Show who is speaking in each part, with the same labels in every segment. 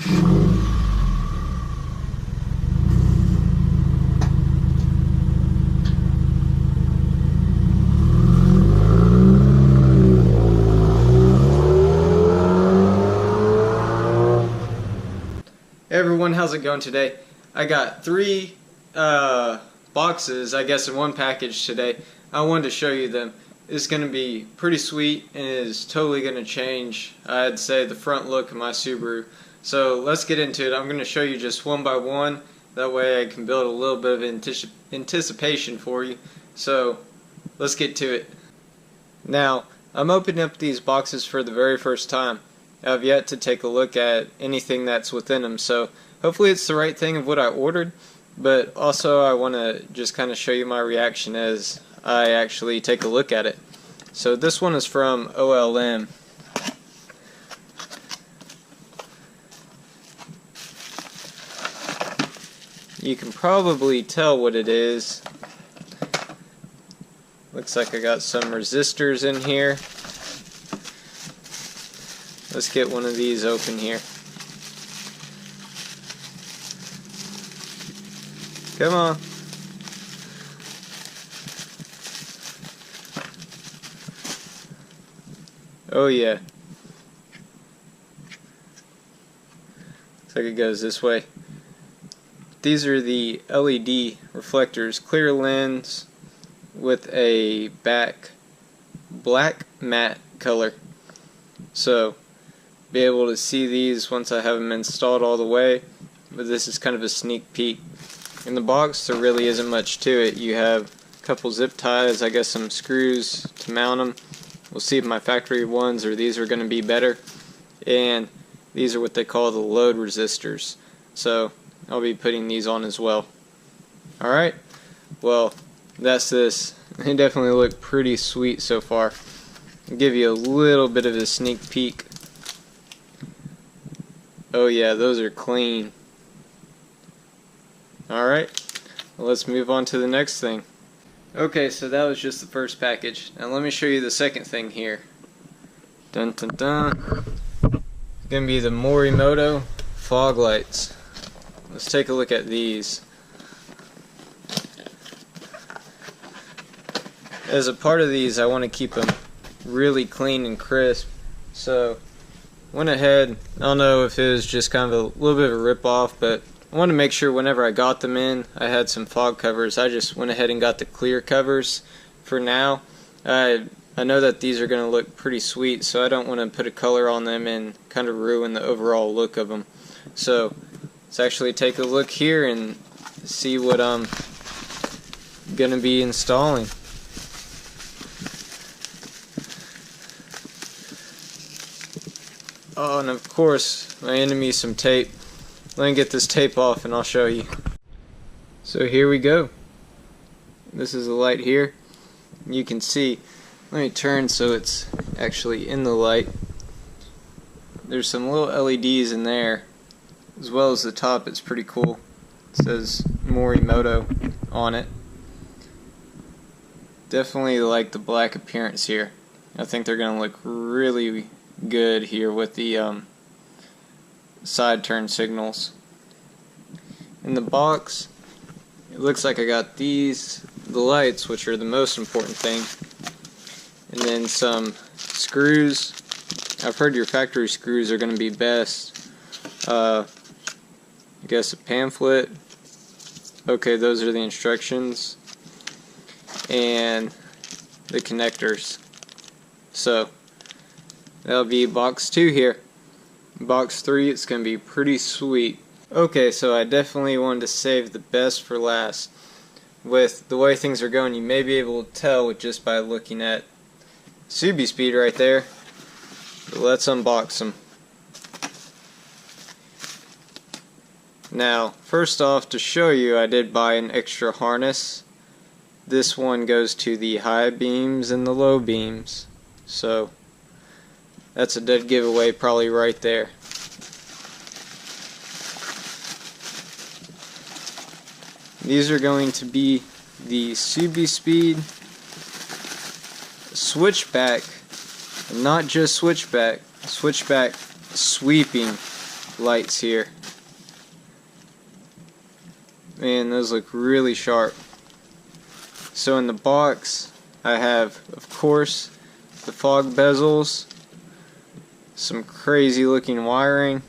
Speaker 1: Hey everyone, how's it going today? I got three boxes, I guess, in one package today. I wanted to show you them. It's going to be pretty sweet and is totally going to change, I'd say, the front look of my Subaru. So let's get into it. I'm going to show you just one by one. That way I can build a little bit of anticipation for you. So let's get to it. Now, I'm opening up these boxes for the very first time. I've yet to take a look at anything that's within them, so hopefully it's the right thing of what I ordered, but also I want to just kind of show you my reaction as I actually take a look at it. So this one is from OLM. You can probably tell what it is. Looks like I got some resistors in here. Let's get one of these open here. Come on. Oh yeah. Looks like it goes this way. These are the LED reflectors, clear lens with a black matte color. So be able to see these once I have them installed all the way, but this is kind of a sneak peek. In the box there really isn't much to it. You have a couple zip ties, I guess some screws to mount them. We'll see if my factory ones or these are going to be better, and these are what they call the load resistors, so I'll be putting these on as well. Alright, well that's this. They definitely look pretty sweet so far. I'll give you a little bit of a sneak peek. Oh yeah, those are clean. Alright, well, let's move on to the next thing. Okay, so that was just the first package. Now let me show you the second thing here. Dun dun dun. It's going to be the Morimoto Fog Lights. Let's take a look at these. As a part of these, I want to keep them really clean and crisp, so went ahead, I don't know if it was just kind of a little bit of a rip-off, but I wanted to make sure whenever I got them in, I had some fog covers. I just went ahead and got the clear covers for now. I know that these are going to look pretty sweet, so I don't want to put a color on them and kind of ruin the overall look of them. So let's actually take a look here and see what I'm going to be installing. Oh, and of course, my enemy is some tape. Let me get this tape off and I'll show you. So here we go. This is the light here. You can see, let me turn so it's actually in the light. There's some little LEDs in there, as well as the top. It's pretty cool. It says Morimoto on it. Definitely like the black appearance here. I think they're going to look really good here with the side turn signals. In the box, it looks like I got the lights, which are the most important thing, and then some screws. I've heard your factory screws are going to be best. I guess a pamphlet. Okay, those are the instructions, and the connectors. So that'll be box 2 here. Box 3, it's going to be pretty sweet. Okay, so I definitely wanted to save the best for last. With the way things are going, you may be able to tell just by looking at Subispeed right there. But let's unbox them. Now, first off, to show you, I did buy an extra harness. This one goes to the high beams and the low beams. So that's a dead giveaway probably right there. These are going to be the Subispeed Switchback, not just Switchback, Switchback sweeping lights here. Man, those look really sharp. So in the box I have, of course, the fog bezels, some crazy looking wiring,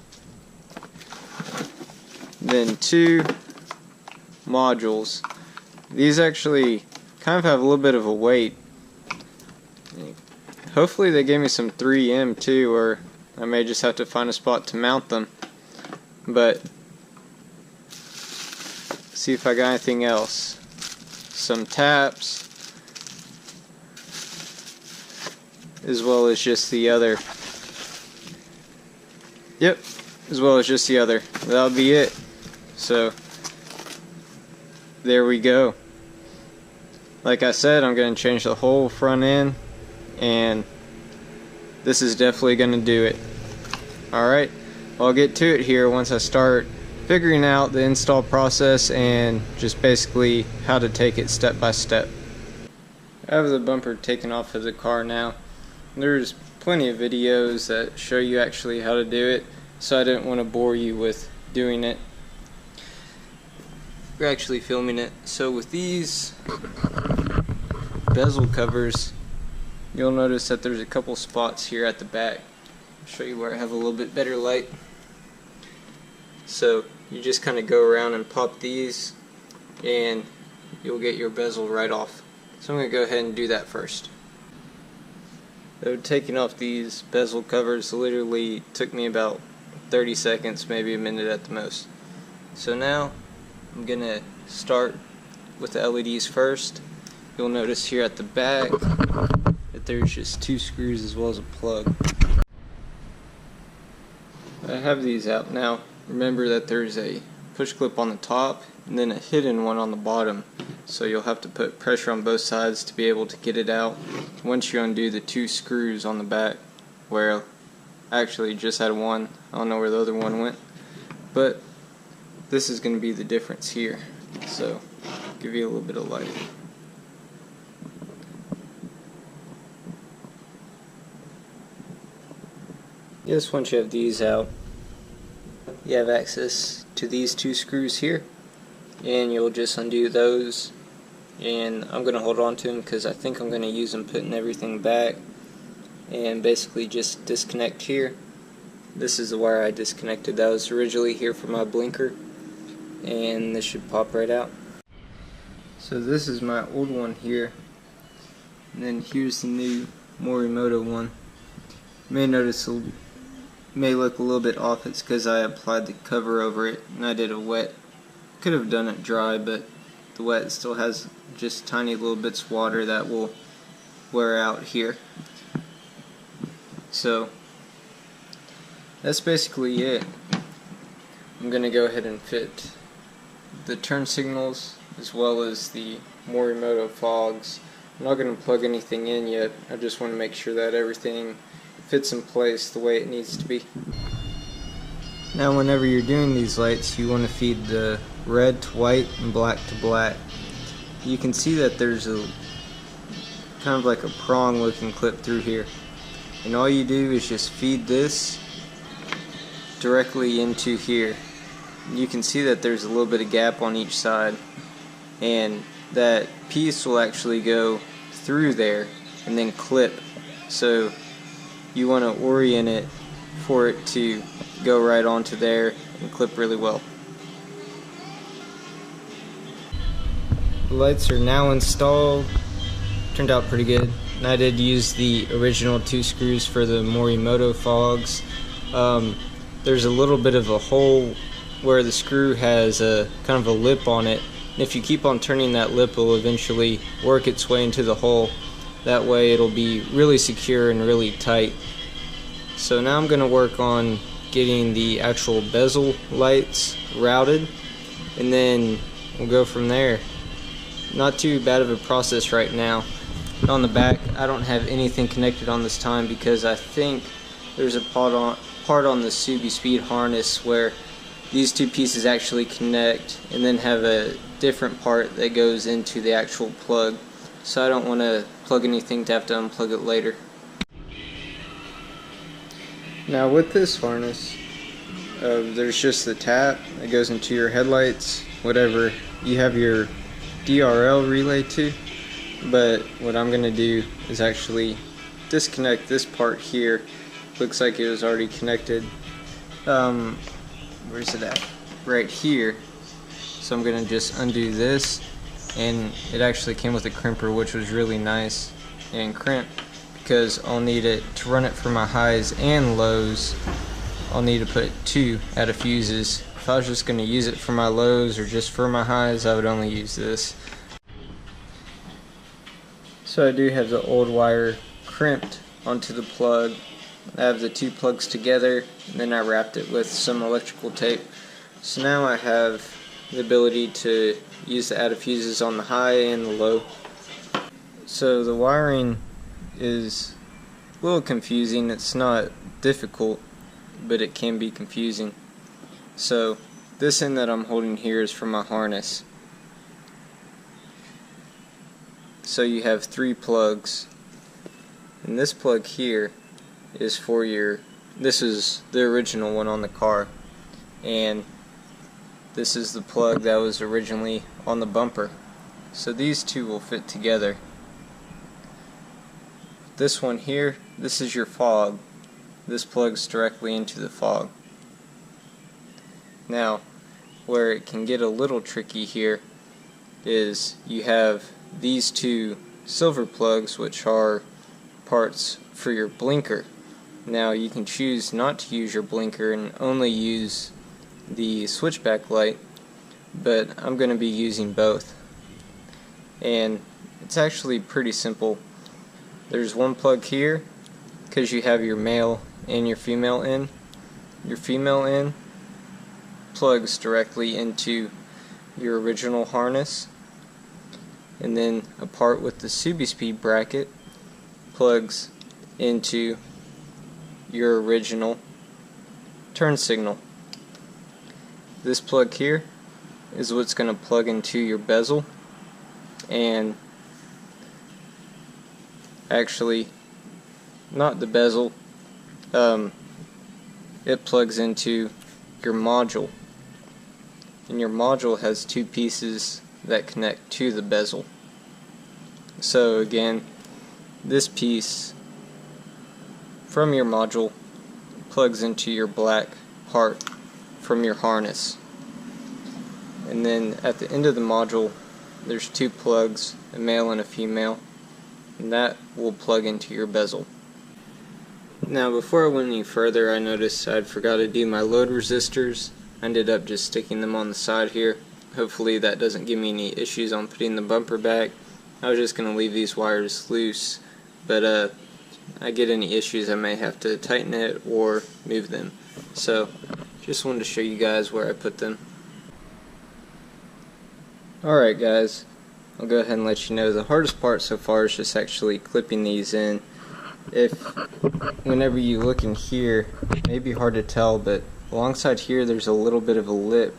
Speaker 1: then 2 modules. These actually kind of have a little bit of a weight. Hopefully they gave me some 3M too, or I may just have to find a spot to mount them. But see if I got anything else. Some taps, as well as just the other. Yep, as well as just the other. That'll be it. So there we go. Like I said, I'm going to change the whole front end, and this is definitely going to do it. Alright, I'll get to it here once I start figuring out the install process and just basically how to take it step by step. I have the bumper taken off of the car now. There's plenty of videos that show you actually how to do it, so I didn't want to bore you with doing it. We're actually filming it. So with these bezel covers, you'll notice that there's a couple spots here at the back. I'll show you where I have a little bit better light. So you just kind of go around and pop these and you'll get your bezel right off. So I'm going to go ahead and do that first. So taking off these bezel covers literally took me about 30 seconds, maybe a minute at the most. So now I'm going to start with the LEDs first. You'll notice here at the back that there's just 2 screws as well as a plug. I have these out now. Remember that there's a push clip on the top and then a hidden one on the bottom. So you'll have to put pressure on both sides to be able to get it out once you undo the 2 screws on the back, where I actually just had one. I don't know where the other one went. But this is going to be the difference here. So give you a little bit of light. Just once you have these out, you have access to these 2 screws here, and you'll just undo those, and I'm going to hold on to them because I think I'm going to use them putting everything back, and basically just disconnect here. This is the wire I disconnected. That was originally here for my blinker, and this should pop right out. So this is my old one here, and then here's the new Morimoto one. You may notice may look a little bit off. It's because I applied the cover over it and I did a wet. Could have done it dry, but the wet still has just tiny little bits of water that will wear out here. So that's basically it. I'm going to go ahead and fit the turn signals as well as the Morimoto fogs. I'm not going to plug anything in yet. I just want to make sure that everything fits in place the way it needs to be. Now whenever you're doing these lights, you want to feed the red to white and black to black. You can see that there's a kind of like a prong looking clip through here, and all you do is just feed this directly into here. You can see that there's a little bit of gap on each side, and that piece will actually go through there and then clip. So you want to orient it for it to go right onto there and clip really well. The lights are now installed. Turned out pretty good. And I did use the original 2 screws for the Morimoto fogs. There's a little bit of a hole where the screw has a kind of a lip on it. And if you keep on turning that lip, it will eventually work its way into the hole. That way it'll be really secure and really tight. So now I'm going to work on getting the actual bezel lights routed, and then we'll go from there. Not too bad of a process right now. On the back, I don't have anything connected on this time because I think there's a part on the Subispeed harness where these 2 pieces actually connect and then have a different part that goes into the actual plug. So I don't want to plug anything to have to unplug it later. Now with this harness, there's just the tap that goes into your headlights, whatever you have your DRL relay to. But what I'm going to do is actually disconnect this part here. Looks like it was already connected. Where's it at? Right here. So I'm going to just undo this, and it actually came with a crimper, which was really nice and crimped, because I'll need it to run it for my highs and lows. I'll need to put 2 out of fuses. If I was just going to use it for my lows or just for my highs, I would only use this. So I do have the old wire crimped onto the plug. I have the 2 plugs together, and then I wrapped it with some electrical tape. So now I have the ability to use the out of fuses on the high and the low. So the wiring is a little confusing. It's not difficult, but it can be confusing. So this end that I'm holding here is for my harness. So you have 3 plugs, and this plug here is for your, this is the original one on the car, and this is the plug that was originally on the bumper. So these 2 will fit together. This one here, this is your fog. This plugs directly into the fog. Now, where it can get a little tricky here is you have these 2 silver plugs, which are parts for your blinker. Now you can choose not to use your blinker and only use the switchback light, but I'm going to be using both. And it's actually pretty simple. There's one plug here because you have your male and your female end. Your female end plugs directly into your original harness, and then a part with the Subispeed bracket plugs into your original turn signal. This plug here is what's going to plug into your bezel, and actually not the bezel, it plugs into your module, and your module has 2 pieces that connect to the bezel. So again, this piece from your module plugs into your black part from your harness, and then at the end of the module there's 2 plugs, a male and a female, and that will plug into your bezel. Now before I went any further, I noticed I'd forgot to do my load resistors. I ended up just sticking them on the side here. Hopefully that doesn't give me any issues on putting the bumper back. I was just going to leave these wires loose, but I get any issues I may have to tighten it or move them. So just wanted to show you guys where I put them. Alright guys, I'll go ahead and let you know the hardest part so far is just actually clipping these in. Whenever you look in here, it may be hard to tell, but alongside here there's a little bit of a lip.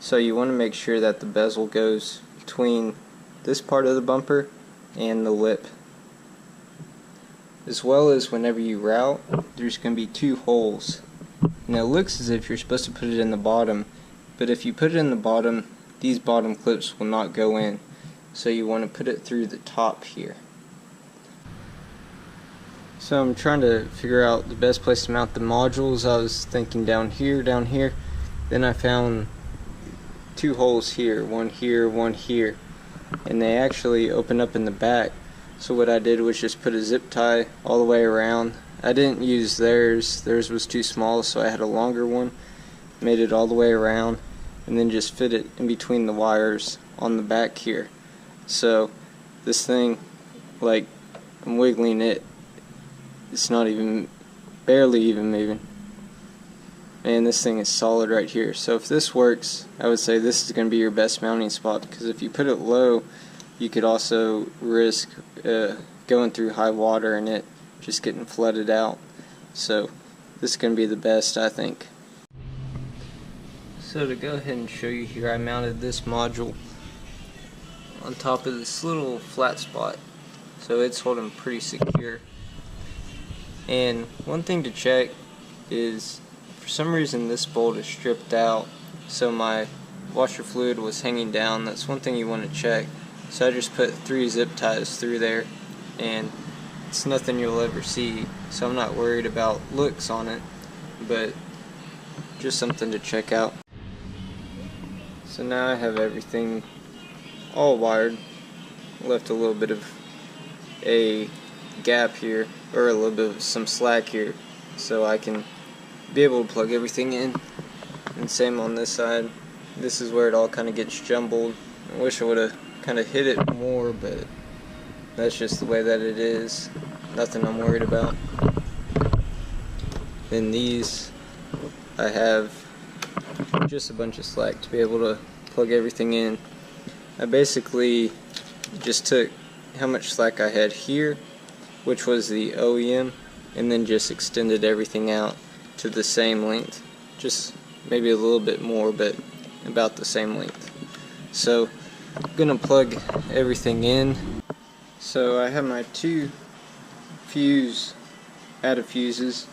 Speaker 1: So you want to make sure that the bezel goes between this part of the bumper and the lip. As well as whenever you route, there's going to be 2 holes. Now it looks as if you're supposed to put it in the bottom, but if you put it in the bottom, these bottom clips will not go in. So you want to put it through the top here. So I'm trying to figure out the best place to mount the modules. I was thinking down here. Then I found 2 holes here, one here, and they actually open up in the back. So what I did was just put a zip tie all the way around. I didn't use theirs was too small, so I had a longer one, made it all the way around, and then just fit it in between the wires on the back here. So this thing, like, I'm wiggling it, it's not even, barely even moving. And this thing is solid right here. So if this works, I would say this is going to be your best mounting spot, because if you put it low, you could also risk going through high water and it just getting flooded out. So this is going to be the best, I think. So to go ahead and show you here, I mounted this module on top of this little flat spot, so it's holding pretty secure. And one thing to check is For some reason this bolt is stripped out, so my washer fluid was hanging down. That's one thing you want to check. So I just put 3 zip ties through there, and it's nothing you'll ever see, so I'm not worried about looks on it, but just something to check out. So now I have everything all wired. Left a little bit of a gap here, or a little bit of some slack here, so I can be able to plug everything in. And same on this side. This is where it all kind of gets jumbled. I wish I would have kind of hit it more, but that's just the way that it is. Nothing I'm worried about. Then these, I have just a bunch of slack to be able to plug everything in. I basically just took how much slack I had here, which was the OEM, and then just extended everything out to the same length. Just maybe a little bit more, but about the same length. So I'm gonna plug everything in. So I have my 2 added fuses,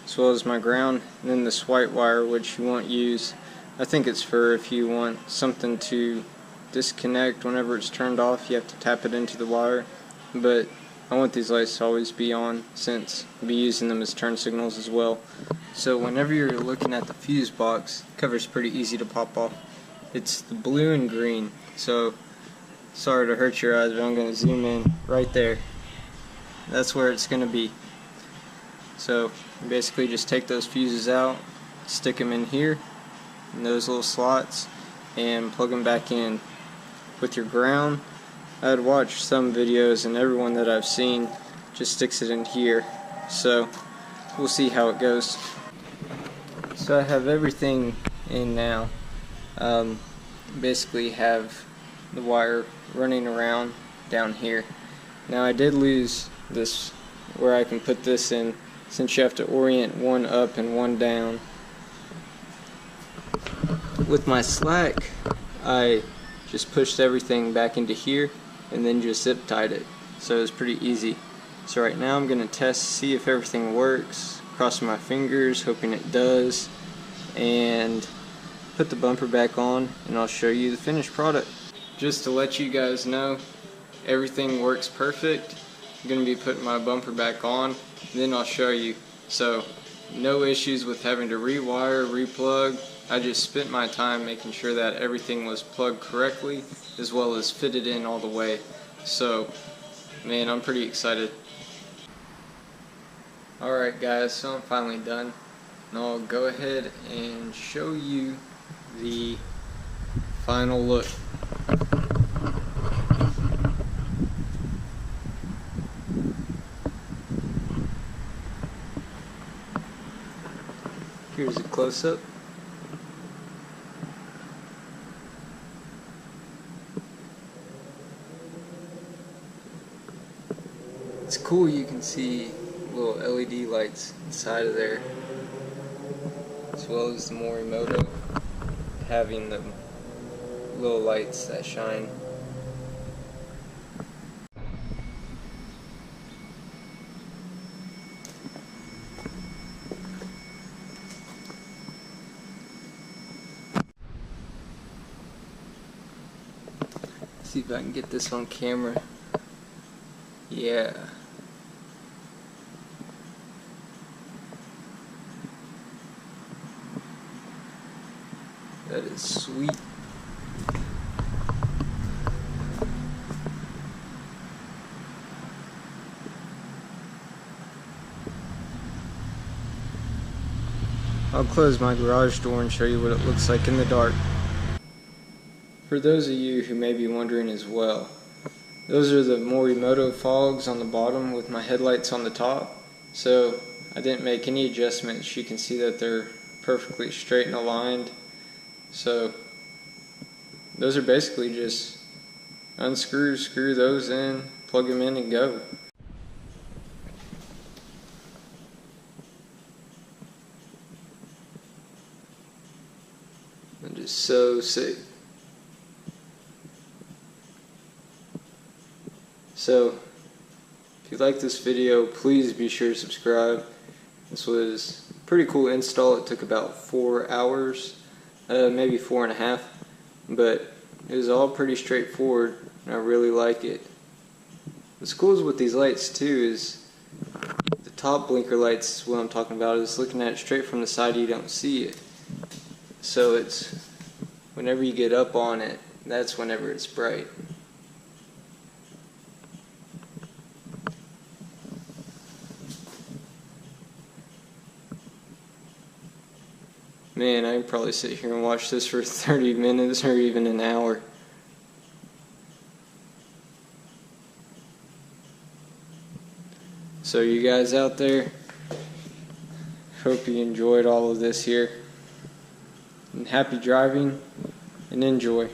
Speaker 1: as well as my ground, and then this white wire, which you won't use. I think it's for if you want something to disconnect whenever it's turned off, you have to tap it into the wire. But I want these lights to always be on, since I'll be using them as turn signals as well. So whenever you're looking at the fuse box, the cover's pretty easy to pop off. It's the blue and green, so sorry to hurt your eyes, but I'm going to zoom in right there. That's where it's going to be. So you basically just take those fuses out, stick them in here, in those little slots, and plug them back in. With your ground, I'd watched some videos, and everyone that I've seen just sticks it in here. So we'll see how it goes. So I have everything in now. Basically have the wire running around down here. Now I did lose this where I can put this in, since you have to orient one up and one down. With my slack, I just pushed everything back into here and then just zip tied it, so it's pretty easy. So right now I'm going to test, see if everything works, crossing my fingers, hoping it does, and put the bumper back on, and I'll show you the finished product. Just to let you guys know, everything works perfect. I'm going to be putting my bumper back on, then I'll show you. So no issues with having to rewire, replug. I just spent my time making sure that everything was plugged correctly, as well as fitted in all the way. So man, I'm pretty excited. Alright guys, so I'm finally done. Now I'll go ahead and show you the final look. Here's a close-up. It's cool, you can see little LED lights inside of there, as well as the Morimoto having the little lights that shine. See if I can get this on camera. Yeah. That is sweet. I'll close my garage door and show you what it looks like in the dark. For those of you who may be wondering as well, those are the Morimoto fogs on the bottom with my headlights on the top. So I didn't make any adjustments. You can see that they're perfectly straight and aligned. So those are basically just unscrew, screw those in, plug them in and go. I'm just so sick. So if you like this video, please be sure to subscribe. This was Pretty cool install. It took about 4 hours, maybe 4.5, but it was all pretty straightforward, and I really like it. What's cool is with these lights too is the top blinker lights, what I'm talking about, is looking at it straight from the side, you don't see it. So it's, whenever you get up on it, that's whenever it's bright. Man, I can probably sit here and watch this for 30 minutes or even an hour. So you guys out there, hope you enjoyed all of this here. And happy driving and enjoy.